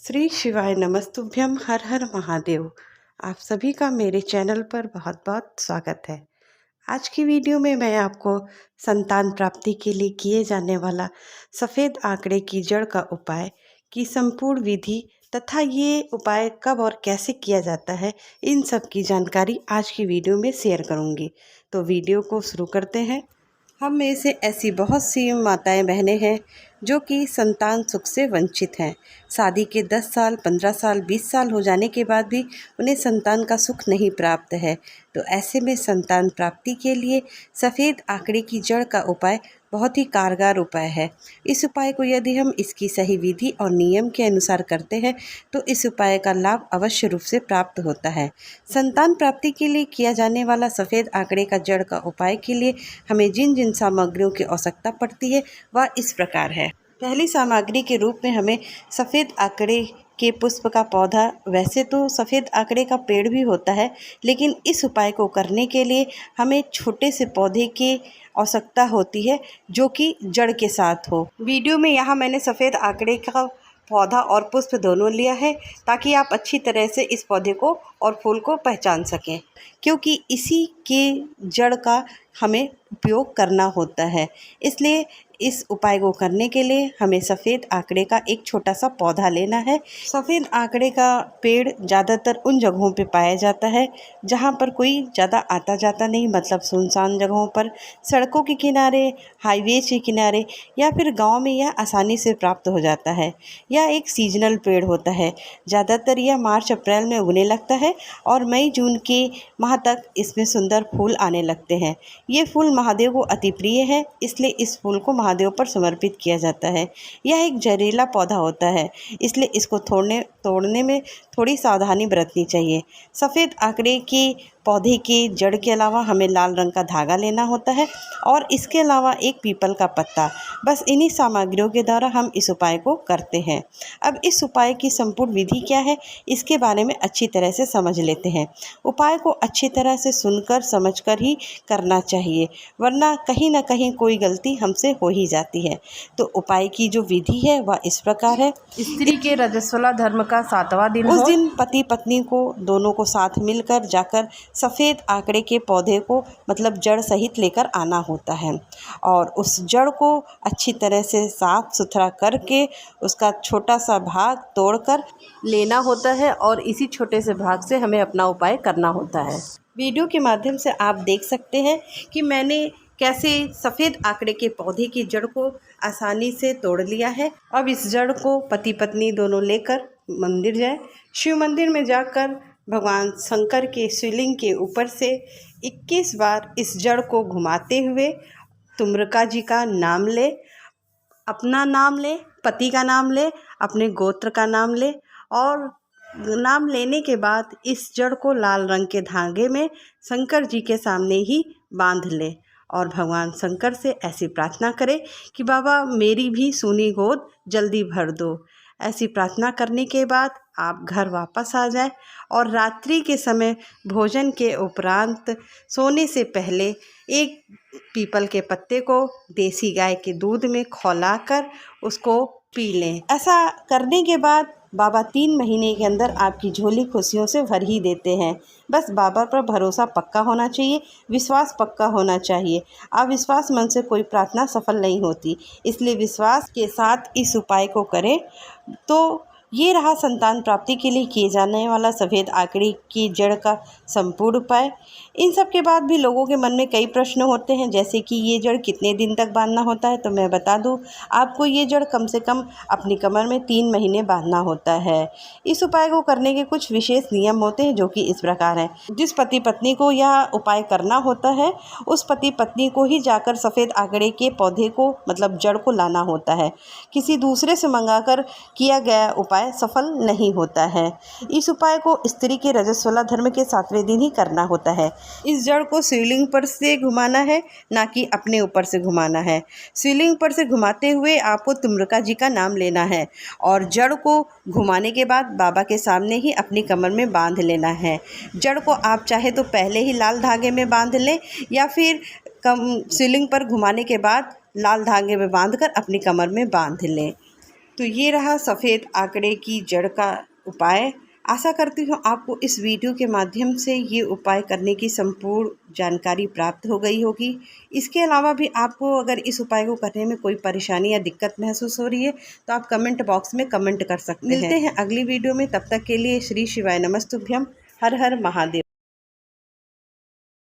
श्री शिवाय नमस्तुभ्यम। हर हर महादेव। आप सभी का मेरे चैनल पर बहुत बहुत स्वागत है। आज की वीडियो में मैं आपको संतान प्राप्ति के लिए किए जाने वाला सफ़ेद आंकड़े की जड़ का उपाय की संपूर्ण विधि तथा ये उपाय कब और कैसे किया जाता है, इन सब की जानकारी आज की वीडियो में शेयर करूंगी। तो वीडियो को शुरू करते हैं। हम में से ऐसी बहुत सी माताएं बहनें हैं जो कि संतान सुख से वंचित हैं। शादी के 10 साल, 15 साल, 20 साल हो जाने के बाद भी उन्हें संतान का सुख नहीं प्राप्त है। तो ऐसे में संतान प्राप्ति के लिए सफ़ेद आंकड़े की जड़ का उपाय बहुत ही कारगर उपाय है। इस उपाय को यदि हम इसकी सही विधि और नियम के अनुसार करते हैं तो इस उपाय का लाभ अवश्य रूप से प्राप्त होता है। संतान प्राप्ति के लिए किया जाने वाला सफ़ेद आंकड़े का जड़ का उपाय के लिए हमें जिन जिन सामग्रियों की आवश्यकता पड़ती है वह इस प्रकार है। पहली सामग्री के रूप में हमें सफ़ेद आंकड़े के पुष्प का पौधा, वैसे तो सफ़ेद आंकड़े का पेड़ भी होता है, लेकिन इस उपाय को करने के लिए हमें छोटे से पौधे की आवश्यकता होती है जो कि जड़ के साथ हो। वीडियो में यहाँ मैंने सफ़ेद आंकड़े का पौधा और पुष्प दोनों लिया है ताकि आप अच्छी तरह से इस पौधे को और फूल को पहचान सकें, क्योंकि इसी के जड़ का हमें उपयोग करना होता है। इसलिए इस उपाय को करने के लिए हमें सफ़ेद आंकड़े का एक छोटा सा पौधा लेना है। सफ़ेद आंकड़े का पेड़ ज़्यादातर उन जगहों पे पाया जाता है जहाँ पर कोई ज़्यादा आता जाता नहीं, मतलब सुनसान जगहों पर, सड़कों के किनारे, हाईवे के किनारे या फिर गांव में यह आसानी से प्राप्त हो जाता है। यह एक सीजनल पेड़ होता है। ज़्यादातर यह मार्च अप्रैल में उगने लगता है और मई जून के माह तक इसमें सुंदर फूल आने लगते हैं। ये फूल महादेव को अति प्रिय है, इसलिए इस फूल को महादेव पर समर्पित किया जाता है। यह एक जहरीला पौधा होता है, इसलिए इसको तोड़ने में थोड़ी सावधानी बरतनी चाहिए। सफ़ेद आंकड़े के पौधे के जड़ के अलावा हमें लाल रंग का धागा लेना होता है और इसके अलावा एक पीपल का पत्ता। बस इन्हीं सामग्रियों के द्वारा हम इस उपाय को करते हैं। अब इस उपाय की संपूर्ण विधि क्या है, इसके बारे में अच्छी तरह से समझ लेते हैं। उपाय को अच्छी तरह से सुनकर समझकर ही करना चाहिए, वरना कहीं ना कहीं कोई गलती हमसे हो ही जाती है। तो उपाय की जो विधि है वह इस प्रकार है। स्त्री के रजस्वला धर्म का 7वां दिन उस हो। दिन पति पत्नी को दोनों को साथ मिलकर जाकर सफ़ेद आंकड़े के पौधे को मतलब जड़ सहित लेकर आना होता है और उस जड़ को अच्छी तरह से साफ सुथरा करके उसका छोटा सा भाग तोड़कर लेना होता है और इसी छोटे से भाग से हमें अपना उपाय करना होता है। वीडियो के माध्यम से आप देख सकते हैं कि मैंने कैसे सफ़ेद आंकड़े के पौधे की जड़ को आसानी से तोड़ लिया है। अब इस जड़ को पति पत्नी दोनों लेकर मंदिर जाए। शिव मंदिर में जाकर भगवान शंकर के शिवलिंग के ऊपर से 21 बार इस जड़ को घुमाते हुए तुम्रका जी का नाम ले, अपना नाम ले, पति का नाम ले, अपने गोत्र का नाम ले और नाम लेने के बाद इस जड़ को लाल रंग के धागे में शंकर जी के सामने ही बांध ले और भगवान शंकर से ऐसी प्रार्थना करें कि बाबा मेरी भी सूनी गोद जल्दी भर दो। ऐसी प्रार्थना करने के बाद आप घर वापस आ जाएं और रात्रि के समय भोजन के उपरांत सोने से पहले एक पीपल के पत्ते को देसी गाय के दूध में खौलाकर उसको पी लें। ऐसा करने के बाद बाबा 3 महीने के अंदर आपकी झोली खुशियों से भर ही देते हैं। बस बाबा पर भरोसा पक्का होना चाहिए, विश्वास पक्का होना चाहिए। अविश्वास मन से कोई प्रार्थना सफल नहीं होती, इसलिए विश्वास के साथ इस उपाय को करें। तो ये रहा संतान प्राप्ति के लिए किए जाने वाला सफ़ेद आंकड़े की जड़ का संपूर्ण उपाय। इन सब के बाद भी लोगों के मन में कई प्रश्न होते हैं, जैसे कि ये जड़ कितने दिन तक बांधना होता है। तो मैं बता दूं, आपको ये जड़ कम से कम अपनी कमर में 3 महीने बांधना होता है। इस उपाय को करने के कुछ विशेष नियम होते हैं जो कि इस प्रकार हैं। जिस पति पत्नी को यह उपाय करना होता है उस पति पत्नी को ही जाकर सफ़ेद आंकड़े के पौधे को मतलब जड़ को लाना होता है। किसी दूसरे से मंगाकर किया गया उपाय सफल नहीं होता है। इस उपाय को स्त्री के रजस्वला धर्म के 7वें दिन ही करना होता है। इस जड़ को शिवलिंग पर से घुमाना है, ना कि अपने ऊपर से घुमाना है। शिवलिंग पर से घुमाते हुए आपको तुम्रका जी का नाम लेना है और जड़ को घुमाने के बाद बाबा के सामने ही अपनी कमर में बांध लेना है। जड़ को आप चाहे तो पहले ही लाल धागे में बांध लें या फिर शिवलिंग पर घुमाने के बाद लाल धागे में बांधकर अपनी कमर में बांध लें। तो ये रहा सफ़ेद आंकड़े की जड़ का उपाय। आशा करती हूँ आपको इस वीडियो के माध्यम से ये उपाय करने की संपूर्ण जानकारी प्राप्त हो गई होगी। इसके अलावा भी आपको अगर इस उपाय को करने में कोई परेशानी या दिक्कत महसूस हो रही है तो आप कमेंट बॉक्स में कमेंट कर सकते हैं। मिलते हैं अगली वीडियो में, तब तक के लिए श्री शिवाय नमस्तुभ्यम। हर हर महादेव।